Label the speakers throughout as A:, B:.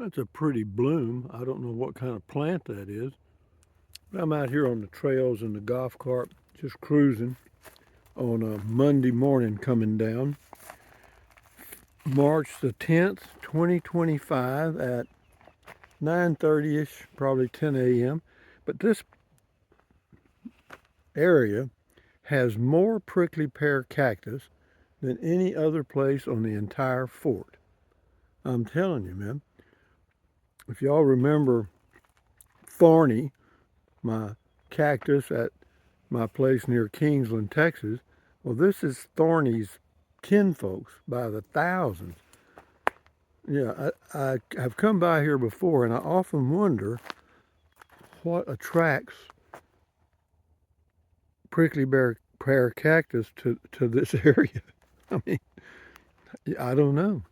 A: That's a pretty bloom. I don't know what kind of plant that is. But I'm out here on the trails in the golf cart, just cruising on a Monday morning coming down. March the 10th, 2025 at 9:30ish, probably 10 a.m. But this area has more prickly pear cactus than any other place on the entire fort. I'm telling you, man. If y'all remember Thorny, my cactus at my place near Kingsland, Texas, well, this is Thorny's kinfolks by the thousands. Yeah, I have come by here before, and I often wonder what attracts prickly pear cactus to this area. I mean, I don't know.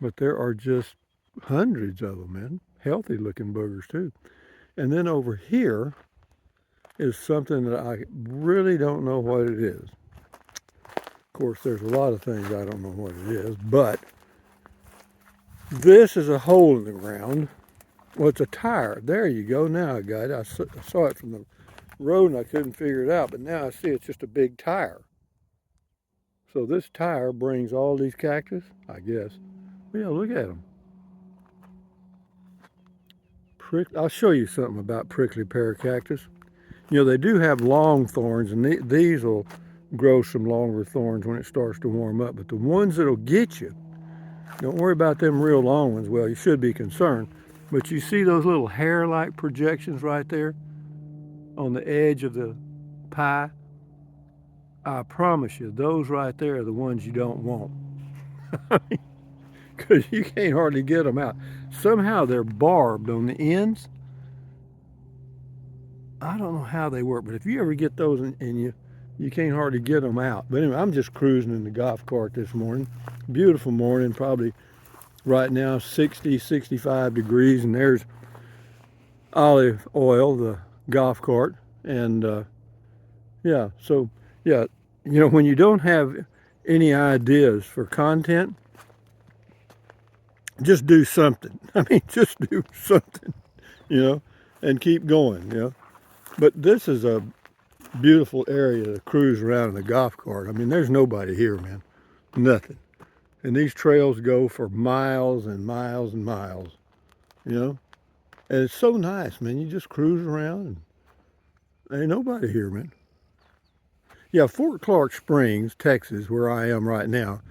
A: But there are just hundreds of them, man. Healthy looking boogers, too. And then over here is something that I really don't know what it is. Of course, there's a lot of things I don't know what it is, but this is a hole in the ground. Well, it's a tire. There you go. Now I got it. I saw it from the road and I couldn't figure it out, but now I see it's just a big tire. So this tire brings all these cactus, I guess. But yeah, look at them. I'll show you something about prickly pear cactus. You know, they do have long thorns, and these will grow some longer thorns when it starts to warm up. But the ones that'll get you, don't worry about them real long ones. Well, you should be concerned. But you see those little hair-like projections right there on the edge of the pie? I promise you, those right there are the ones you don't want. Because you can't hardly get them out. Somehow they're barbed on the ends. I don't know how they work, but if you ever get those and you can't hardly get them out. But anyway, I'm just cruising in the golf cart this morning. Beautiful morning, probably right now 60, 65 degrees, and there's Olive Oil, the golf cart. And yeah, so yeah, you know, when you don't have any ideas for content, just do something. I mean, just do something, you know, and keep going, you know. But this is a beautiful area to cruise around in a golf cart. I mean, there's nobody here, man. Nothing. And these trails go for miles and miles and miles, you know. And it's so nice, man. You just cruise around and there ain't nobody here, man. Yeah, Fort Clark Springs, Texas, where I am right now,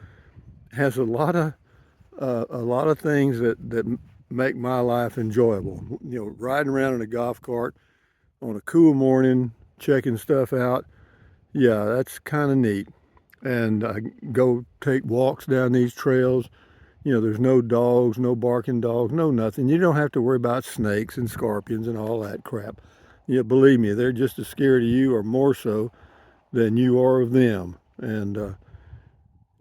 A: has a lot of things that make my life enjoyable. You know, riding around in a golf cart on a cool morning, checking stuff out. Yeah, that's kind of neat. And I go take walks down these trails. You know, there's no dogs, no barking dogs, no nothing. You don't have to worry about snakes and scorpions and all that crap. Yeah, believe me, they're just as scared of you or more so than you are of them. And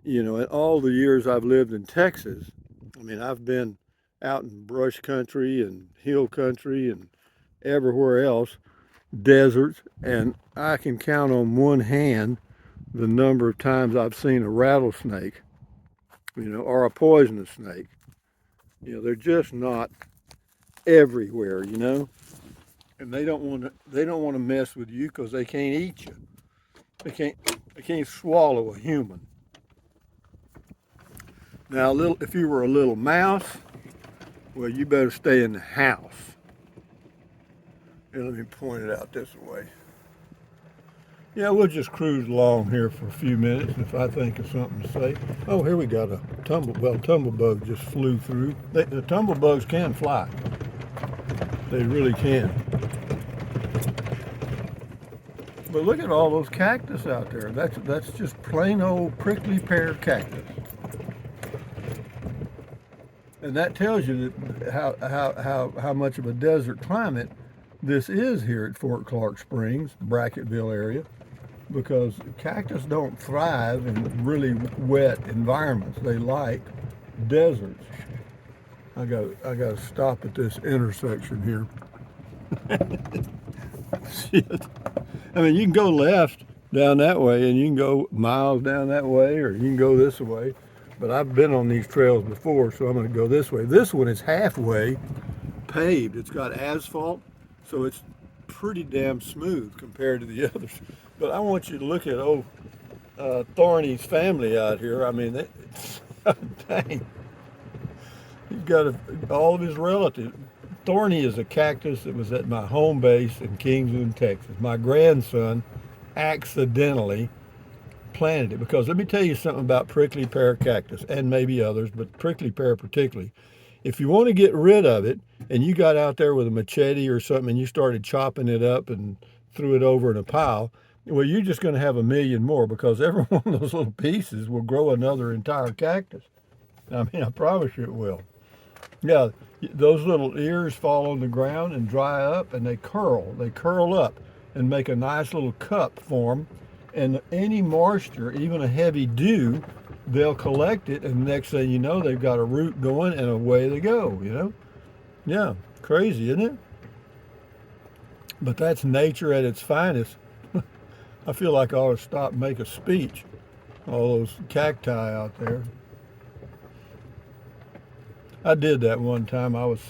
A: you know, in all the years I've lived in Texas, I mean, I've been out in brush country and hill country and everywhere else, deserts, and I can count on one hand the number of times I've seen a rattlesnake, you know, or a poisonous snake. You know, they're just not everywhere, you know, and they don't want to mess with you because they can't eat you. They can't swallow a human. Now, if you were a little mouse, well, you better stay in the house. And let me point it out this way. Yeah, we'll just cruise along here for a few minutes, and if I think of something to say. Oh, here we got a tumblebug just flew through. The tumblebugs can fly. They really can. But look at all those cactus out there. That's just plain old prickly pear cactus. And that tells you that how much of a desert climate this is here at Fort Clark Springs, Bracketville area, because cactus don't thrive in really wet environments. They like deserts. I got to stop at this intersection here. Shit. I mean, you can go left down that way, and you can go miles down that way, or you can go this way. But I've been on these trails before, so I'm going to go this way. This one is halfway paved. It's got asphalt, so it's pretty damn smooth compared to the others. But I want you to look at Thorny's family out here. I mean, dang, he's got all of his relatives. Thorny is a cactus that was at my home base in Kingsland, Texas. My grandson accidentally planted it because let me tell you something about prickly pear cactus and maybe others, but prickly pear particularly. If you want to get rid of it and you got out there with a machete or something and you started chopping it up and threw it over in a pile, well, you're just going to have a million more because every one of those little pieces will grow another entire cactus. I mean, I promise you it will. Yeah, those little ears fall on the ground and dry up and they curl. They curl up and make a nice little cup form. And any moisture, even a heavy dew, they'll collect it. And the next thing you know, they've got a root going and away they go, you know? Yeah, crazy, isn't it? But that's nature at its finest. I feel like I ought to stop and make a speech. All those cacti out there. I did that one time. I was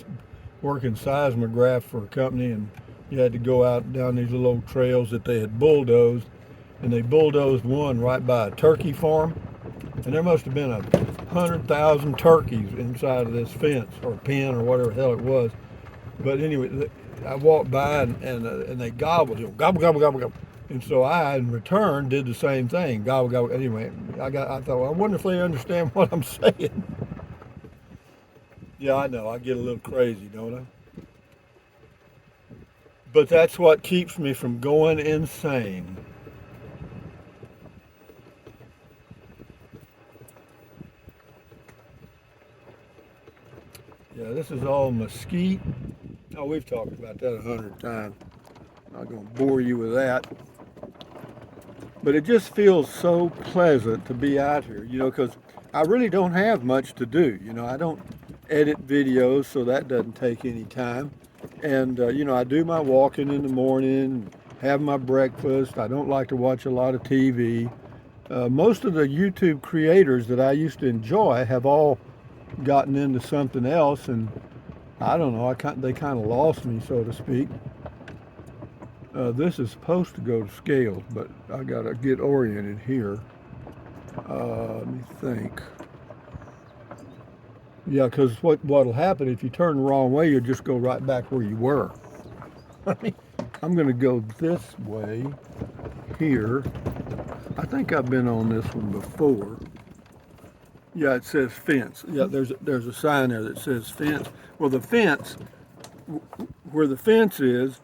A: working seismograph for a company, and you had to go out down these little old trails that they had bulldozed, and they bulldozed one right by a turkey farm, and there must have been 100,000 turkeys inside of this fence or pen or whatever the hell it was. But anyway, I walked by and they gobbled, you know, gobble, gobble, gobble, gobble. And so I, in return, did the same thing, gobble, gobble. Anyway, I thought, well, I wonder if they understand what I'm saying. Yeah, I know. I get a little crazy, don't I? But that's what keeps me from going insane. Yeah, this is all mesquite. Oh, we've talked about that 100 times. I'm not going to bore you with that. But it just feels so pleasant to be out here, you know, because I really don't have much to do. You know, I don't edit videos, so that doesn't take any time. And, you know, I do my walking in the morning, have my breakfast. I don't like to watch a lot of TV. Most of the YouTube creators that I used to enjoy have all gotten into something else, and I don't know, they kind of lost me, so to speak. This is supposed to go to scale, but I gotta get oriented here. Let me think. Yeah, because what'll happen if you turn the wrong way, you'll just go right back where you were. I'm gonna go this way here. I think I've been on this one before. Yeah, it says fence. Yeah, there's a sign there that says fence. Well, the fence, where the fence is,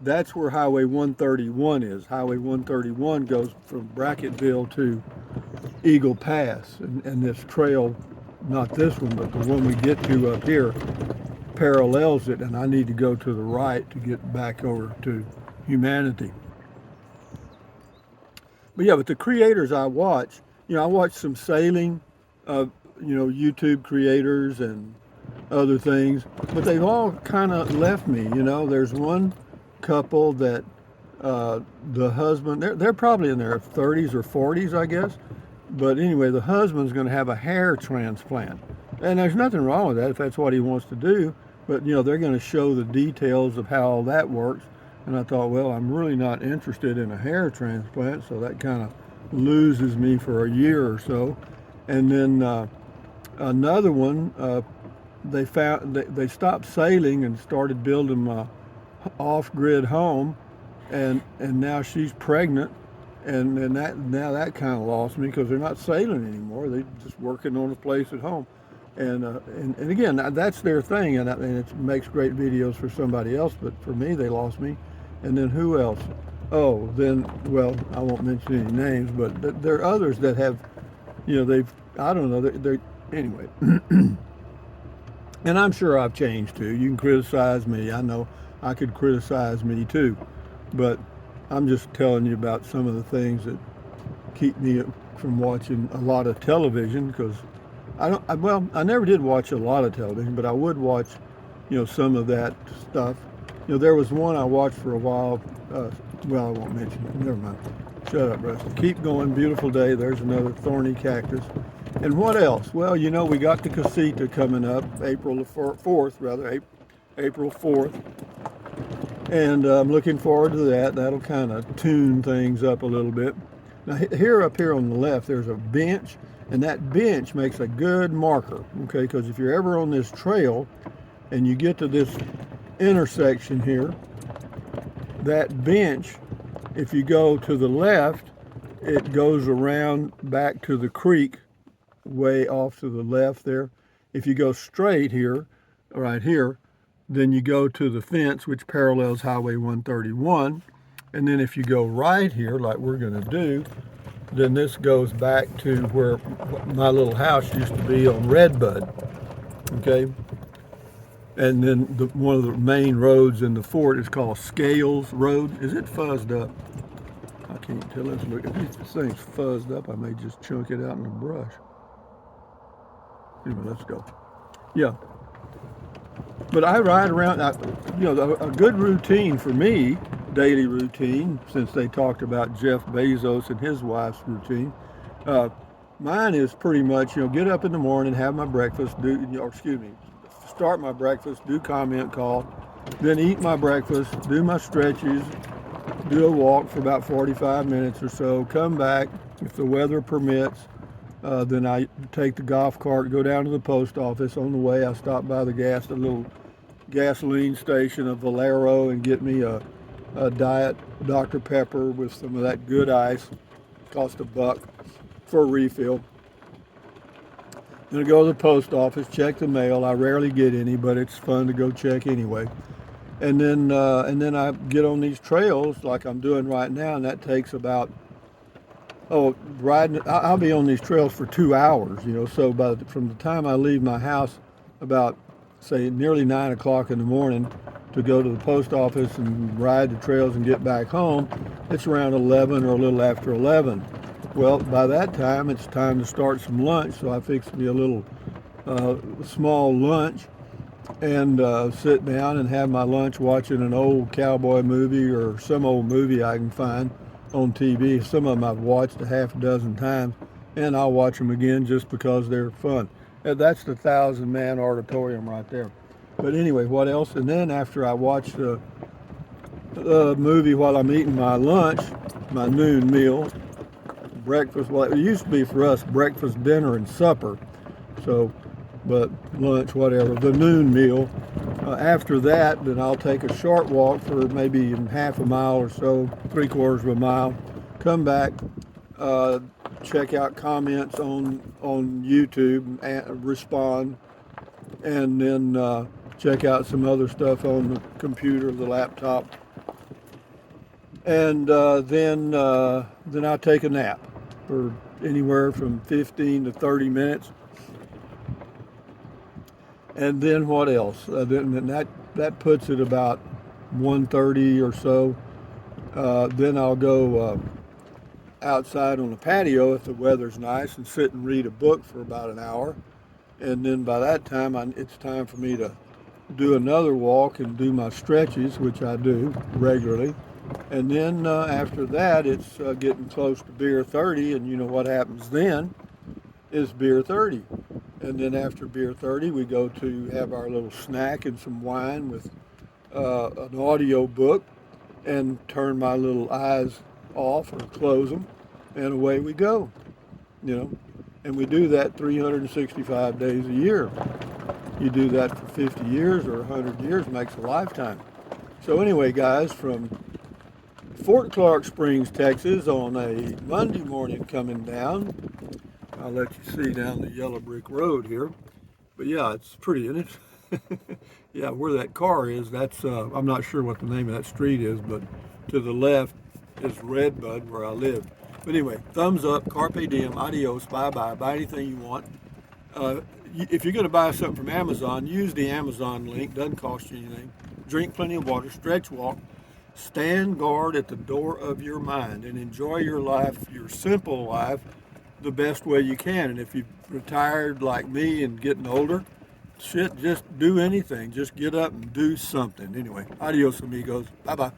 A: that's where Highway 131 is. Highway 131 goes from Bracketville to Eagle Pass, and this trail, not this one, but the one we get to up here, parallels it, and I need to go to the right to get back over to Humanity. But yeah, but the creators I watch, you know, I watch some sailing, you know, YouTube creators and other things, but they've all kind of left me, you know. There's one couple that the husband, they're probably in their 30s or 40s, I guess. But anyway, the husband's going to have a hair transplant. And there's nothing wrong with that if that's what he wants to do. But, you know, they're going to show the details of how all that works. And I thought, well, I'm really not interested in a hair transplant, so that kind of loses me for a year or so. And then another one, they stopped sailing and started building a off-grid home, and now she's pregnant, and now that kind of lost me because they're not sailing anymore. They're just working on a place at home, and again, that's their thing, and it makes great videos for somebody else. But for me, they lost me. And then who else? Oh, then, well, I won't mention any names, but there are others that have, you know, I don't know, they're anyway. And I'm sure I've changed too. You can criticize me. I know I could criticize me too, but I'm just telling you about some of the things that keep me from watching a lot of television, because I never did watch a lot of television, but I would watch, you know, some of that stuff. You know, there was one I watched for a while. Well, I won't mention it. Never mind. Shut up, Rusty. Keep going. Beautiful day. There's another thorny cactus. And what else? Well, you know, we got the casita coming up, April the 4th, rather, April 4th. And I'm looking forward to that. That'll kind of tune things up a little bit. Now, here up here on the left, there's a bench, and that bench makes a good marker, okay? Because if you're ever on this trail and you get to this intersection here, that bench, if you go to the left, it goes around back to the creek way off to the left there. If you go straight here, right here, then you go to the fence, which parallels Highway 131. And then if you go right here, like we're going to do, then this goes back to where my little house used to be on Redbud. Okay? And then one of the main roads in the fort is called Scales Road. Is it fuzzed up? I can't tell. Let's look. If this thing's fuzzed up, I may just chunk it out in the brush. Anyway, let's go. Yeah. But I ride around, you know, a good routine for me, daily routine, since they talked about Jeff Bezos and his wife's routine. Mine is pretty much, you know, get up in the morning, have my breakfast, start my breakfast, do comment call, then eat my breakfast, do my stretches, do a walk for about 45 minutes or so, come back, if the weather permits, then I take the golf cart, go down to the post office. On the way, I stop by the little gasoline station of Valero and get me a diet Dr. Pepper with some of that good ice. Cost $1 for a refill. Then I go to the post office, check the mail. I rarely get any, but it's fun to go check anyway. And then I get on these trails like I'm doing right now, and that takes about riding. I'll be on these trails for 2 hours, you know. So from the time I leave my house, about say nearly 9 o'clock in the morning, to go to the post office and ride the trails and get back home, it's around 11 or a little after 11. Well, by that time, it's time to start some lunch. So I fixed me a little small lunch and sit down and have my lunch watching an old cowboy movie or some old movie I can find on TV. Some of them I've watched a half a dozen times, and I'll watch them again just because they're fun. And that's the 1,000-man auditorium right there. But anyway, what else? And then after I watch the movie while I'm eating my lunch, my noon meal, breakfast, well, it used to be for us breakfast, dinner, and supper. So, but lunch, whatever, the noon meal. After that, then I'll take a short walk for maybe half a mile or so, 3/4 of a mile, come back, check out comments on YouTube, and respond, and then check out some other stuff on the computer, the laptop, and then I'll take a nap for anywhere from 15 to 30 minutes. And then what else? Then that puts it about 1:30 or so. Then I'll go outside on the patio if the weather's nice and sit and read a book for about an hour. And then by that time, it's time for me to do another walk and do my stretches, which I do regularly. And then after that, it's getting close to beer 30, and you know what happens then is beer 30. And then after beer 30, we go to have our little snack and some wine with an audio book, and turn my little eyes off or close them, and away we go, you know. And we do that 365 days a year. You do that for 50 years or 100 years, makes a lifetime. So anyway, guys, from Fort Clark Springs, Texas, on a Monday morning coming down, I'll let you see down the yellow brick road here. But yeah, it's pretty, isn't it? Yeah, where that car is, that's, I'm not sure what the name of that street is, but to the left is Redbud, where I live. But anyway, thumbs up, carpe diem, adios, bye-bye, buy anything you want. If you're going to buy something from Amazon, use the Amazon link, doesn't cost you anything. Drink plenty of water, stretch, walk, stand guard at the door of your mind, and enjoy your life, your simple life, the best way you can. And if you've retired like me and getting older, shit, just do anything. Just get up and do something. Anyway, adios amigos. Bye-bye.